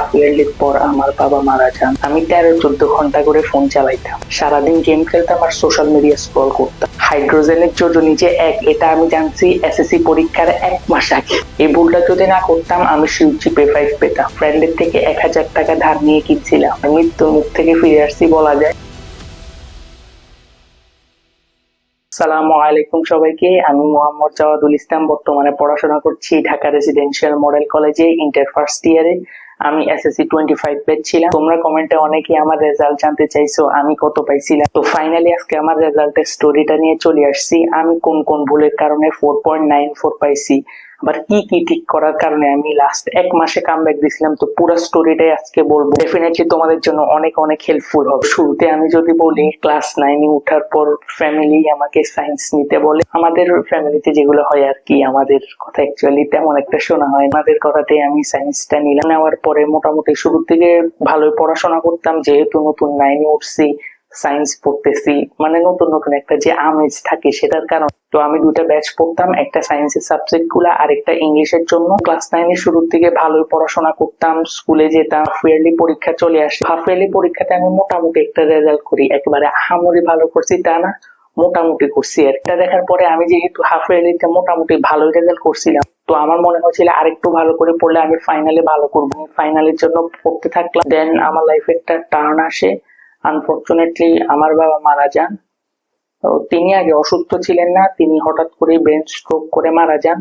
Half ইয়ারলির পর আমার বাবা মারা যান। আমি 13-14 ঘন্টা করে ফোন চালাইতাম, সারাদিন গেম খেলতাম আর সোশ্যাল মিডিয়া স্ক্রল করতাম। হাইড্রোজেনের যোজনী যে এক, এটা আমি জানছি এসএসসি পরীক্ষার 1 মাস আগে। এই ভুলটা যদি না করতাম আমি জিপিএ 5 পেতাম। ফ্রেন্ডের থেকে 1000 টাকা ধার নিয়ে কিনছিলাম। মৃত্যুর মুখ থেকে ফিরে আসছি বলা যায়। আসসালামু আলাইকুম সবাইকে, আমি মোহাম্মদ জাওয়াদুল ইসলাম। বর্তমানে পড়াশোনা করছি ঢাকা রেসিডেন্সিয়াল মডেল কলেজে, ইন্টার ফার্স্ট ইয়ারে। আমি এসএসসি 25 ব্যাচ ছিলাম। তোমরা কমেন্টে অনেকেই আমার রেজাল্ট জানতে চাইছো, আমি কত পাইছিলাম। তো ফাইনালি আজকে আমার রেজাল্টের স্টোরিটা নিয়ে চলে আসছি। আমি কোন কোন ভুলের কারণে 4.94 পাইছি, আবার কি কি ঠিক করার কারণে আমি লাস্ট 1 মাসে কামব্যাক দিছিলাম। তো পুরো স্টোরিটাই আজকে বলবো, ডেফিনেটলি তোমাদের জন্য অনেক অনেক হেল্পফুল হবে। শুরুতে আমি যদি বলি, ক্লাস 9 এ ওঠার পর ফ্যামিলি আমাকে সায়েন্স নিতে বলে। আমাদের ফ্যামিলিতে যেগুলো হয় আর কি, আমাদের কথা অ্যাকচুয়ালি তেমন একটা শোনা হয়, আমাদের কথাতে আমি সায়েন্সটা নিলাম। নেওয়ার পরে মোটামুটি শুরু থেকে ভালোই পড়াশোনা করতাম, যেহেতু নতুন 9 এ উঠছি, সায়েন্স পড়তেছি, মানে নতুন নতুন একটা যে আমেজ থাকে সেটার কারণ। তো আমি 2টা ব্যাচ পড়তাম, একটা সায়েন্সের সাবজেক্ট গুলা আর একটা ইংলিশের জন্য। ক্লাস 9 এর শুরুর থেকে ভালোই পড়াশোনা করতাম, স্কুলে যেতাম। হাফ ইয়ারলি পরীক্ষা চলে আসে, হাফ ইয়ারলি পরীক্ষাতে আমি মোটামুটি একটা রেজাল্ট করি। একেবারে আহামরি ভালো করছি তা না, মোটামুটি করছি। এটা দেখার পরে আমি যেহেতু হাফ ইয়ারলিতে মোটামুটি ভালো রেজাল্ট করছিলাম, তো আমার মনে হয়েছিল আরেকটু ভালো করে পড়লে আমি ফাইনালে ভালো করবো। ফাইনালের জন্য পড়তে থাকলাম। দেন আমার লাইফে একটা টার্ন আসে। আনফরচুনেটলি আমার বাবা মারা যান। তো তিনি আগে অসুস্থ ছিলেন না, তিনি হঠাৎ করে ব্রেন স্ট্রোক করে মারা যান।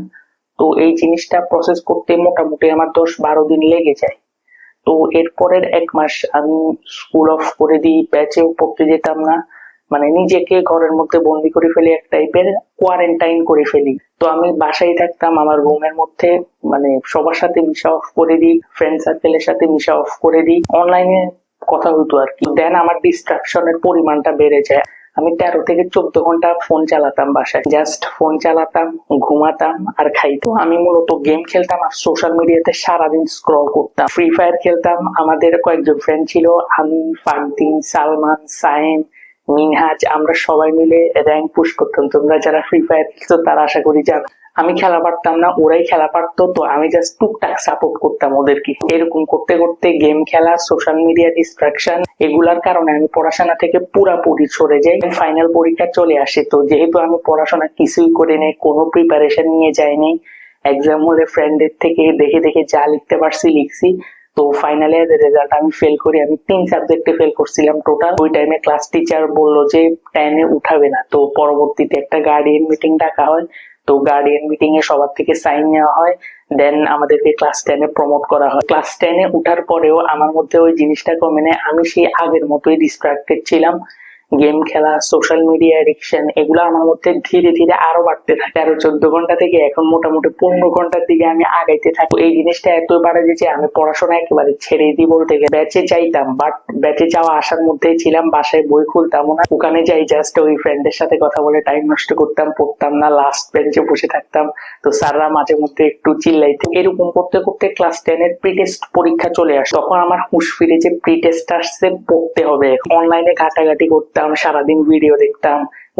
তো এই জিনিসটা প্রসেস করতে মোটামুটি আমার 10-12 দিন লেগে যায়। তো এরপরের 1 মাস আমি স্কুল অফ করে দিই, ব্যাচেও পড়তে যেতাম না, মানে নিজেকে ঘরের মধ্যে বন্দি করে ফেলি, এক টাইপের কোয়ারেন্টাইন করে ফেলি। তো আমি বাসায় থাকতাম আমার রুমের মধ্যে, মানে সবার সাথে মিশা অফ করে দিই, ফ্রেন্ড সার্কেলের সাথে মিশা অফ করে দিই, অনলাইনে কথা হতো আর কি। দেন আমার ডিস্ট্রাকশনের পরিমাণটা বেড়ে যায়। আমি 13 থেকে 14 ঘন্টা ফোন চালাতাম বাসায়, জাস্ট ফোন চালাতাম, ঘুমাতাম আর খাইতো। আমি মূলত গেম খেলতাম আর সোশ্যাল মিডিয়াতে সারাদিন স্ক্রল করতাম। ফ্রি ফায়ার খেলতাম। আমাদের কয়েকজন ফ্রেন্ড ছিল, আমি, ফারদিন, সালমান, সাইম, মিনহাজ, আমরা সবাই মিলে র্যাঙ্ক পুশ করতাম। তোমরা যারা ফ্রি ফায়ার খেলছো তারা আশা করি জানো। আমি খেলা পারতাম না, ওরাই খেলা পারতো, তো আমি জাস্ট টুকটাক সাপোর্ট করতাম ওদেরকে। এরকম করতে করতে গেম খেলা, সোশ্যাল মিডিয়া ডিস্ট্রাকশন, এগুলার কারণে আমি পড়াশোনা থেকে পুরাপুরি সরে যাই। ফাইনাল পরীক্ষা চলে আসে, তো যেহেতু আমি পড়াশোনা কিছুই করে নেই, কোনো প্রিপারেশন নিয়ে যাইনি, এক্সাম হলে ফ্রেন্ডের থেকে দেখে দেখে যা লিখতে পারছি লিখছি। তো ফাইনালে রেজাল্ট আমি ফেল করি। আমি 3 সাবজেক্টে ফেল করছিলাম টোটাল। ওই টাইমে ক্লাস টিচার বললো যে 10 এ উঠাবে না। তো পরবর্তীতে একটা গার্ডিয়ান মিটিং ডাকা হয়। তো গার্ডিয়ান মিটিং এ সবার থেকে সাইন নেওয়া হয়। দেন আমাদেরকে ক্লাস 10 এ প্রমোট করা হয়। ক্লাস 10 এ উঠার পরেও আমার মধ্যে ওই জিনিসটা কমে নেই, আমি সেই আগের মতোই ডিস্ট্রাক্টেড ছিলাম। গেম খেলা, সোশ্যাল মিডিয়া এডিকশন, এগুলো আমার মধ্যে ধীরে ধীরে আরো বাড়তে থাকে। 13-14 ঘন্টা থেকে এখন মোটামুটি 15 ঘন্টার দিকে আমি আগাইতে থাকি। এই জিনিসটা এত বাড়ে যে আমি পড়াশোনা একেবারে ছেড়ে দিই বলতে গেলে। ব্যাচে যাইতাম, বাট ব্যাচে যাওয়া আসার মধ্যেই ছিলাম, বাসায় বই খুলতাম না। ওখানে যাই জাস্ট ওই ফ্রেন্ডের সাথে কথা বলে টাইম নষ্ট করতাম, পড়তাম না, লাস্ট বেঞ্চে বসে থাকতাম। তো স্যাররা মাঝে মধ্যে একটু চিল্লাইতো। এরকম করতে করতে ক্লাস 10 এর প্রি টেস্ট পরীক্ষা চলে আসে। তখন আমার হুঁশ ফিরে যে প্রি টেস্ট আসছে, পড়তে হবে। অনলাইনে ঘাটাঘাটি করতাম, সারাদিন ভিডিও দেখতাম,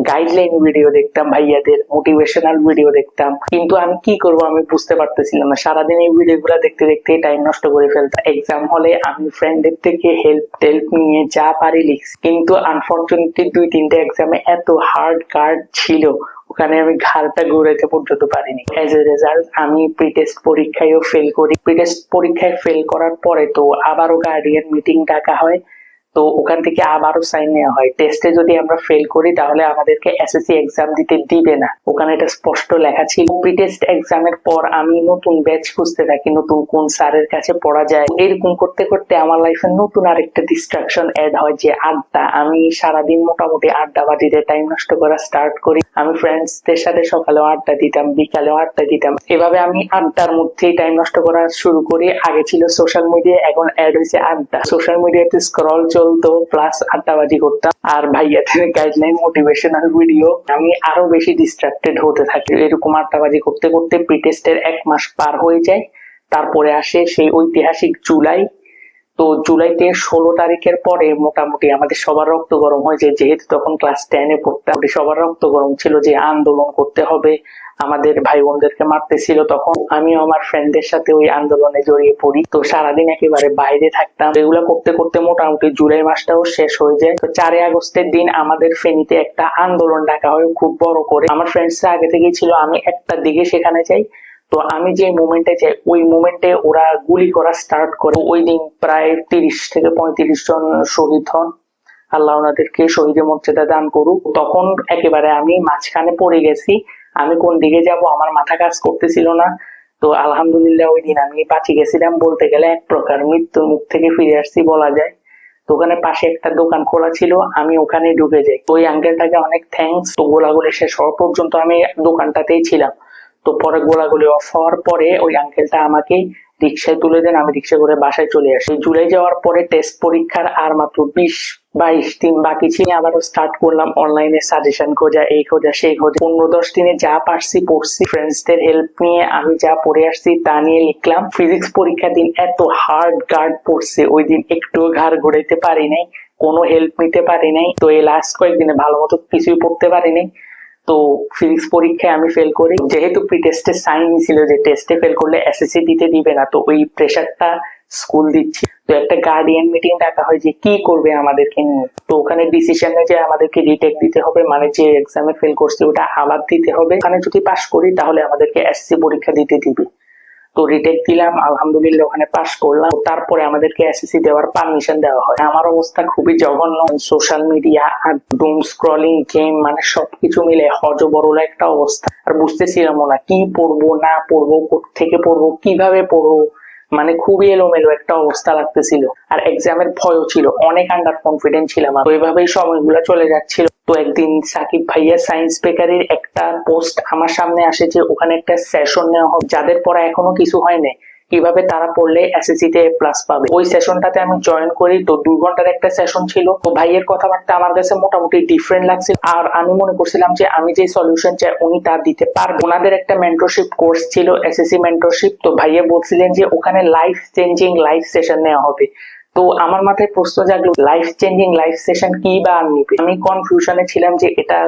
গাইডলাইন ভিডিও দেখতাম, ভাইয়াদের মোটিভেশনাল ভিডিও দেখতাম। কিন্তু আমি কি করব আমি বুঝতে পারতেছিলাম না। সারাদিন এই ভিডিও গুলা দেখতে দেখতে টাইম নষ্ট করে ফেলতাম। এক্সাম হলে আমি ফ্রেন্ডের থেকে হেল্প নিয়ে যা পারি লিখছি, কিন্তু আনফরচুনেটলি 2-3টে এক্সামে এত হার্ড কার্ড ছিল, ওখানে আমি ঘাড়টা ঘুরাইতে পর্যন্ত পারিনি। এজ এ রেজাল্ট আমি প্রি টেস্ট পরীক্ষায়ও ফেল করি। প্রি টেস্ট পরীক্ষায় ফেল করার পরে তো আবারও গার্ডিয়ান মিটিং ডাকা হয়। তো ওখান থেকে আবারও সাইন নেওয়া হয়। টেস্টে যদি আমরা ফেল করি তাহলে আমাদেরকে এসএসসি এক্সাম দিতে দিবে না, ওখানে এটা স্পষ্ট লেখা ছিল। প্রি টেস্ট এক্সামের পর আমি নতুন ব্যাচ খুঁজতে থাকি, নতুন কোন স্যারের কাছে পড়া যায়। এরকম করতে করতে আমার লাইফে নতুন আরেকটা ডিস্ট্রাকশন এড হয়, যে আড্ডা। আমি সারাদিন মোটামুটি আড্ডাবাজিতে টাইম নষ্ট করা স্টার্ট করি। আমি ফ্রেন্ডসদের সাথে সকালেও আড্ডা দিতাম, বিকালেও আড্ডা দিতাম। এভাবে আমি আড্ডার মধ্যেই টাইম নষ্ট করা শুরু করি। আগে ছিল সোশ্যাল মিডিয়া, এখন অ্যাড হয়েছে আড্ডা। সোশ্যাল মিডিয়াতে স্ক্রল চলতো, প্লাস আড্ডাবাজি করতাম, আর ভাইয়াদের গাইডলাইন মোটিভেশনাল ভিডিও। আমি আরো বেশি ডিস্ট্রাক্টেড হতে থাকি। এরকম আড্ডাবাজি করতে করতে প্রি টেস্টের 1 মাস পার হয়ে যায়। তারপরে আসে সেই ঐতিহাসিক জুলাই। তো জুলাইতে 16 তারিখের পরে মোটামুটি আমাদের সবার রক্ত গরম হয়ে যায়, যেহেতু তখন ক্লাস 10-এ পড়তাম। সবার রক্ত গরম ছিল যে আন্দোলন করতে হবে, আমাদের ভাই বোনদেরকে মারতেছিল। তখন আমিও আমার ফ্রেন্ডদের সাথে ওই আন্দোলনে জড়িয়ে পড়ি। তো সারাদিন একেবারে বাইরে থাকতাম, এগুলা করতে করতে মোটামুটি জুলাই মাসটাও শেষ হয়ে যায়। তো 4 আগস্টের দিন আমাদের ফেনীতে একটা আন্দোলন ডাকা হয় খুব বড় করে। আমার ফ্রেন্ডসরা আগে থেকেই ছিল, আমি একটা দিকে সেখানে যাই। তো আমি যে মোমেন্টে যাই ওই মোমেন্টে ওরা গুলি করা স্টার্ট করে। ওই দিন প্রায় 30 থেকে 35 জন শহীদ হন, আল্লাহ ওনাদেরকে শহীদের মর্যাদা দান করুক। তখন একেবারে আমি মাঝখানে পড়ে গেছি, আমি কোন দিকে যাব আমার মাথা কাজ করতেছিল না। তো আলহামদুলিল্লাহ ওই দিন আমি বাঁচি গেছিলাম, বলতে গেলে এক প্রকার মৃত্যুর মুখ থেকে ফিরে আসছি বলা যায়। তো ওখানে পাশে একটা দোকান খোলা ছিল, আমি ওখানে ঢুকে যাই। ওই আঙ্কেলটাকে অনেক থ্যাঙ্কস। তো গোলাগুলি শেষ হওয়া পর্যন্ত আমি দোকানটাতেই ছিলাম। তো পরে গোলাগুলি অফ হওয়ার পরে ওই আঙ্কেলটা আমাকে রিক্সায় তুলে দেন, আমি রিক্সা করে বাসায় চলে আসি। জুলাই যাওয়ার পরে টেস্ট পরীক্ষার আর মাত্র 20-22 দিন বাকি ছিল। আবারও স্টার্ট করলাম অনলাইনে সাজেশন খোঁজা, এই খোঁজা সেই খোঁজা। 15-10 দিনে যা পারছি পড়ছি, ফ্রেন্ডসদের হেল্প নিয়ে আমি যা পড়ে আসছি তা নিয়ে লিখলাম। ফিজিক্স পরীক্ষার দিন এত হার্ড গার্ড পড়ছে, ওই দিন একটু ঘাড় ঘোরাইতে পারি নাই, কোনো হেল্প নিতে পারি নাই। তো এই লাস্ট কয়েকদিনে ভালো মতো কিছুই পড়তে পারি নাই। তো ফিজিক্স পরীক্ষায় আমি ফেল করি, যেহেতু প্রি টেস্টে সাইন ছিল যে টেস্টে ফেল করলে এসএসসি দিতে দিবে না। তো ওই প্রেশারটা স্কুল দিচ্ছি। তো একটা গার্ডিয়ান মিটিং ডাকা হয় যে কি করবে আমাদেরকে নিয়ে। তো ওখানে ডিসিশন নেই যে আমাদেরকে রিটেক দিতে হবে, মানে যে এক্সামে ফেল করছি ওটা আবার দিতে হবে। ওখানে যদি পাস করি তাহলে আমাদেরকে এসএসসি পরীক্ষা দিতে দিবে। তো রিটেক দিলাম, আলহামদুলিল্লাহ ওখানে পাস করলাম। তারপরে আমাদেরকে এসএসসি দেওয়ার পারমিশন দেওয়া হয়। আমার অবস্থা খুবই জঘন্য, সোশ্যাল মিডিয়া আর ডুম স্ক্রলিং, গেম, মানে সবকিছু মিলে হযবরল একটা অবস্থা। আর বুঝতেছিলাম না কি পড়বো না পড়বো, কোত্থেকে পড়বো, কিভাবে পড়বো, মানে খুবই এলোমেলো একটা অবস্থা লাগতেছিল। আর এক্সামের ভয়ও ছিল, অনেক আন্ডার কনফিডেন্ট ছিলাম। তো এইভাবেই সময়গুলো চলে যাচ্ছিল। তো একদিন সাকিব ভাইয়া সায়েন্স বেকারির একটা পোস্ট আমার সামনে আসে যে ওখানে একটা সেশন নেওয়া হবে, যাদের পড়া এখনো কিছু হয়নি, কিভাবে তারা পড়লে এসএসসি তে প্লাস পাবে। ওই সেশনটাতে আমি জয়েন করি। তো 2 ঘন্টার একটা সেশন ছিল। তো ভাইয়ের কথাবার্তা আমার কাছে মোটামুটি ডিফারেন্ট লাগছিল, আর আমি মনে করছিলাম যে আমি যে সলিউশন চাই উনি তা দিতে পারবে। ওনাদের একটা মেন্টরশিপ কোর্স ছিল, এসএসসি মেন্টরশিপ। তো ভাইয়া বলছিলেন যে ওখানে লাইফ চেঞ্জিং লাইফ সেশন নেওয়া হবে। তো আমার মাথায় প্রশ্ন জাগলো, লাইফ চেঞ্জিং লাইফ সেশন কি বা নিবে। আমি কনফিউশনে ছিলাম যে এটা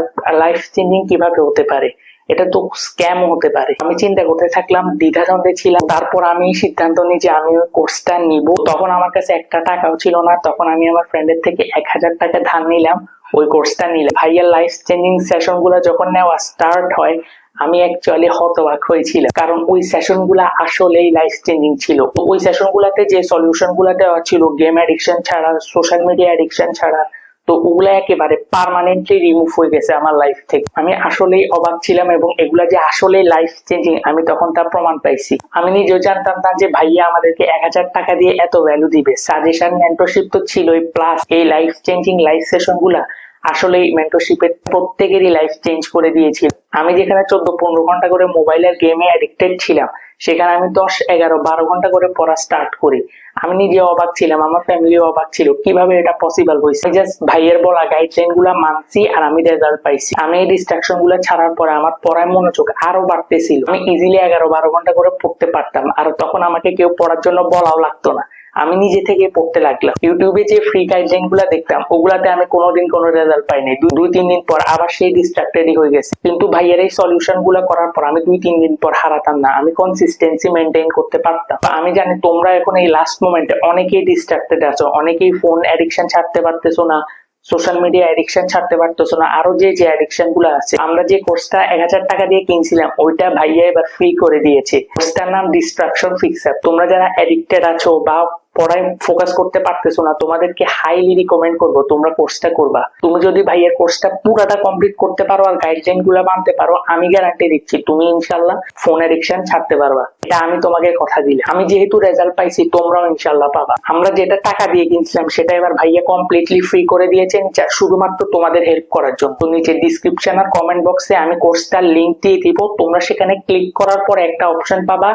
লাইফ চেঞ্জিং কিভাবে হতে পারে, এটা তো স্ক্যাম হতে পারে। আমি চিন্তা করতে থাকলাম, দ্বিধাদ্বন্দ্বে ছিলাম। তারপর আমি সিদ্ধান্ত নিই যে আমি ওই কোর্সটা নিব। তখন আমার কাছে একটা টাকাও ছিল না। তখন আমি আমার ফ্রেন্ডের থেকে 1000 টাকা ধার নিলাম, ওই কোর্সটা নিলাম। ভাইয়ার লাইফ চেঞ্জিং সেশন গুলা যখন নেওয়া স্টার্ট হয় আমি অ্যাকচুয়ালি হতবাক হয়েছিলাম, কারণ ওই সেশন গুলা আসলেই লাইফ চেঞ্জিং ছিল। তো ওই সেশন গুলাতে যে সলিউশন গুলা দেওয়া ছিল, গেম অ্যাডিকশন ছাড়া, সোশ্যাল মিডিয়া অ্যাডিকশন ছাড়া, তো ওগুলা একেবারে পার্মানেন্টলি রিমুভ হয়ে গেছে আমার লাইফ থেকে। আমি আসলেই অবাক ছিলাম, এবং এগুলা যে আসলেই লাইফ চেঞ্জিং আমি তখন তার প্রমাণ পাইছি। আমি নিজেও জানতাম না যে ভাইয়া আমাদেরকে 1000 টাকা দিয়ে এত ভ্যালু দিবে। সাজেশন মেন্টরশিপ তো ছিলই, প্লাস এই লাইফ চেঞ্জিং লাইফ সেশন গুলা আসলেই মেন্টরশিপের প্রত্যেকেরই লাইফ চেঞ্জ করে দিয়েছিল। আমি যেখানে 14-15 ঘন্টা করে মোবাইলের গেমে অ্যাডিক্টেড ছিলাম, সেখানে আমি 10-11-12 ঘন্টা করে পড়া স্টার্ট করি। আমি নিজে অবাক ছিলাম, আমার ফ্যামিলিও অবাক ছিল, কিভাবে এটা পসিবল হয়েছে। জাস্ট ভাইয়ের বলা গাইডলাইন গুলা মানছি আর আমি রেজাল্ট পাইছি। আমি এই ডিস্ট্রাকশন গুলা ছাড়ার পরে আমার পড়ায় মনোযোগ আরো বাড়তেছিল। আমি ইজিলি 11-12 ঘন্টা করে পড়তে পারতাম, আর তখন আমাকে কেউ পড়ার জন্য বলাও লাগতো না, আমি নিজে থেকে পড়তে লাগলাম। ইউটিউবে যে ফ্রি গাইডলাইন গুলা দেখতাম ওগুলাতে আমি কোনোদিন কোনো রেজাল্ট পাইনি। 2-3 দিন পর আবার সেই ডিস্ট্রাক্টেডই হয়ে গেছে। কিন্তু ভাইয়ের এই সলিউশন গুলা করার পর আমি 2-3 দিন পর হারাতাম না, আমি কনসিস্টেন্সি মেনটেন করতে পারতাম। আমি জানি তোমরা এখন এই লাস্ট মোমেন্টে অনেকেই ডিস্ট্রাক্টেড আছো, অনেকেই ফোন অ্যাডিকশন ছাড়তে পারতেছো না, সোশ্যাল মিডিয়া অ্যাডিকশন ছাড়তে পারতেছো না, আরো যে যে অ্যাডিকশন গুলো আছে। আমরা যে কোর্সটা 1000 টাকা দিয়ে কিনছিলাম ওইটা ভাইয়া এবার ফ্রি করে দিয়েছে। কোর্সটার নাম ডিস্ট্রাকশন ফিক্সার। তোমরা যারা অ্যাডিক্টেড আছো বা পড়ায় ফোকাস করতে পারতেছো না, তোমাদেরকে হাইলি রিকমেন্ড করবো তোমরা কোর্সটা করবা। তুমি যদি ভাইয়ের কোর্সটা পুরাটা কমপ্লিট করতে পারো আর গাইডলাইন গুলা মানতে পারো, আমি গ্যারান্টি দিচ্ছি তুমি ইনশাল্লাহ ফোন অ্যাডিকশন ছাড়তে পারবা। এটা আমি তোমাকে কথা দিলাম। আমি যেহেতু রেজাল্ট পাইছি, তোমরাও ইনশাল্লাহ পাবা। আমরা যেটা টাকা দিয়ে কিনছিলাম সেটা এবার ভাইয়া কমপ্লিটলি ফ্রি করে দিয়েছেন, শুধুমাত্র তোমাদের হেল্প করার জন্য। তো নিচে ডিসক্রিপশন আর কমেন্ট বক্সে আমি কোর্সটার লিংক দিয়ে দিব। তোমরা সেখানে ক্লিক করার পর একটা অপশন পাবা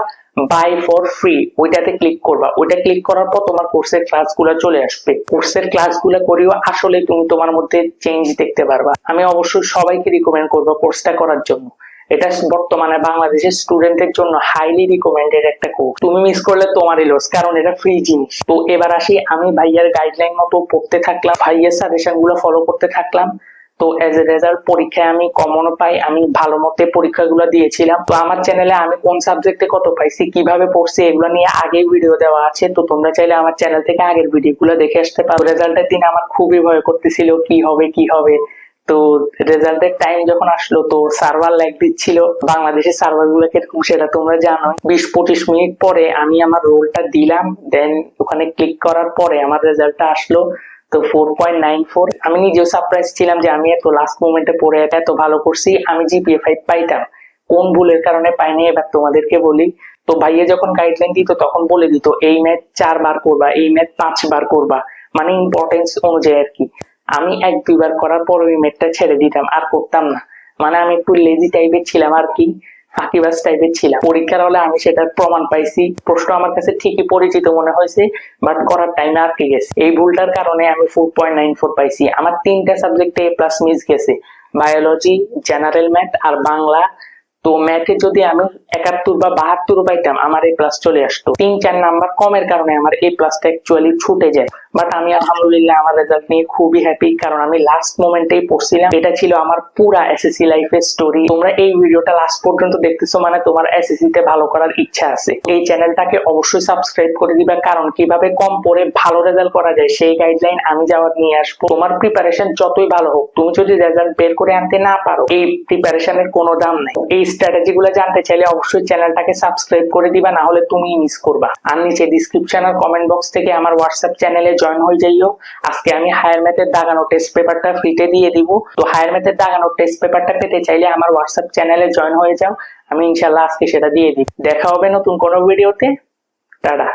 বাই ফর ফ্রি, ওইটাতে ক্লিক করবা। ওইটা ক্লিক করার পর তোমার কোর্সের ক্লাসগুলো চলে আসবে। কোর্সের ক্লাসগুলো করিও আসলে তুমি তোমার মধ্যে চেঞ্জ দেখতে পারবা। আমি অবশ্যই সবাইকে রিকমেন্ড করবো কোর্সটা করার জন্য। এটা বর্তমানে বাংলাদেশের স্টুডেন্টদের জন্য হাইলি রিকমেন্ডেড একটা কোর্স। তুমি মিস করলে তোমারই লস, কারণ এটা ফ্রি জিনিস। তো এবার আসি, আমি ভাইয়ার গাইডলাইন মতো পড়তে থাকলাম, ভাইয়ের সাজেশন গুলো ফলো করতে থাকলাম। তো এজ এ রেজাল্ট পরীক্ষায় আমি কমনও পাই, আমি ভালো মতে পরীক্ষাগুলো দিয়েছিলাম। তো আমার চ্যানেলে আমি কোন সাবজেক্টে কত পাইছি, কিভাবে পড়ছি, এগুলো নিয়ে আগেই ভিডিও দেওয়া আছে। তো তোমরা চাইলে আমার চ্যানেল থেকে আগের ভিডিওগুলো দেখে আসতে পারো। রেজাল্টের দিন আমার খুবই ভয় করতেছিল, কি হবে কি হবে। তো রেজাল্টের টাইম যখন আসলো, তো সার্ভার ল্যাগ দিচ্ছিল। বাংলাদেশের সার্ভার গুলো কিরকম সেটা তোমরা জানো। 20-25 মিনিট পরে আমি আমার রোলটা দিলাম, দেন ওখানে ক্লিক করার পরে আমার রেজাল্টটা আসলো। তো 4.94। আমি নিজেও সারপ্রাইজ ছিলাম যে আমি এত লাস্ট মোমেন্টে পড়ে এত ভালো করছি। আমি জিপিএ 5 পাইতাম, কোন ভুলের কারণে পাইনি এবার তোমাদেরকে বলি। তো ভাইয়া যখন গাইডলাইন দিত তখন বলে দিত এই ম্যাথ 4 বার করবা, এই ম্যাথ 5 বার করবা, মানে ইম্পর্টেন্স অনুযায়ী আর কি। আমি 1-2 বার করার পর ওই ম্যাথটা ছেড়ে দিতাম, আর করতাম না। মানে আমি একটু লেজি টাইপের ছিলাম আর কি, ফাঁকিবাজ টাইপের ছিলাম। পরীক্ষার হলে আমি সেটার প্রমাণ পাইছি। প্রশ্ন আমার কাছে ঠিকই পরিচিত মনে হয়েছে, বাট করার টাইমে আটকে গেছে। এই ভুলটার কারণে আমি 4.94 পাইছি। আমার 3টা সাবজেক্টে A+ মিস গেছে, বায়োলজি, জেনারেল ম্যাথ আর বাংলা। তো ম্যাথে যদি আমি 71 বা 72 পাইতাম, আমার A+ চলে আসতো। 3-4 নাম্বার কমের কারণে আমার A+টা অ্যাকচুয়ালি ছুটে যায়। বাট আমি আলহামদুলিল্লাহ আমার রেজাল্ট নিয়ে খুবই হ্যাপি, কারণ আমি লাস্ট মোমেন্টেই পড়ছিলাম। এটা ছিল আমার পুরা এসএসসি লাইফের স্টোরি। তোমরা এই ভিডিওটা লাস্ট পর্যন্ত দেখতেছো, মানে তোমার এসএসসি তে ভালো করার ইচ্ছা আছে। এই চ্যানেলটাকে অবশ্যই সাবস্ক্রাইব করে দিবা, কারণ কিভাবে কম পড়ে ভালো রেজাল্ট করা যায় সেই গাইডলাইন আমি যাওয়ার নিয়ে আসবো। তোমার প্রিপারেশন যতই ভালো হোক, তুমি যদি রেজাল্ট বের করে আনতে না পারো, এই প্রিপারেশনের কোনো দাম নাই। এই স্ট্র্যাটেজি গুলো জানতে চাইলে অবশ্যই চ্যানেলটাকে সাবস্ক্রাইব করে দিবা, না হলে তুমি মিস করবা। আর নিচে ডিসক্রিপশন আর কমেন্ট বক্স থেকে আমার হোয়াটসঅ্যাপ চ্যানেলে জয়েন হয়ে যাইও। আজকে আমি হায়ার ম্যাথের দাগানো টেস্ট পেপারটা ফ্রিতে দিয়ে দিব। তো হায়ার ম্যাথের দাগানো টেস্ট পেপারটা পেতে চাইলে আমার হোয়াটসঅ্যাপ চ্যানেলে জয়েন হয়ে যাও। আমি ইনশাল্লাহ আজকে সেটা দিয়ে দিব। দেখা হবে নতুন কোনো ভিডিওতে। টাটা।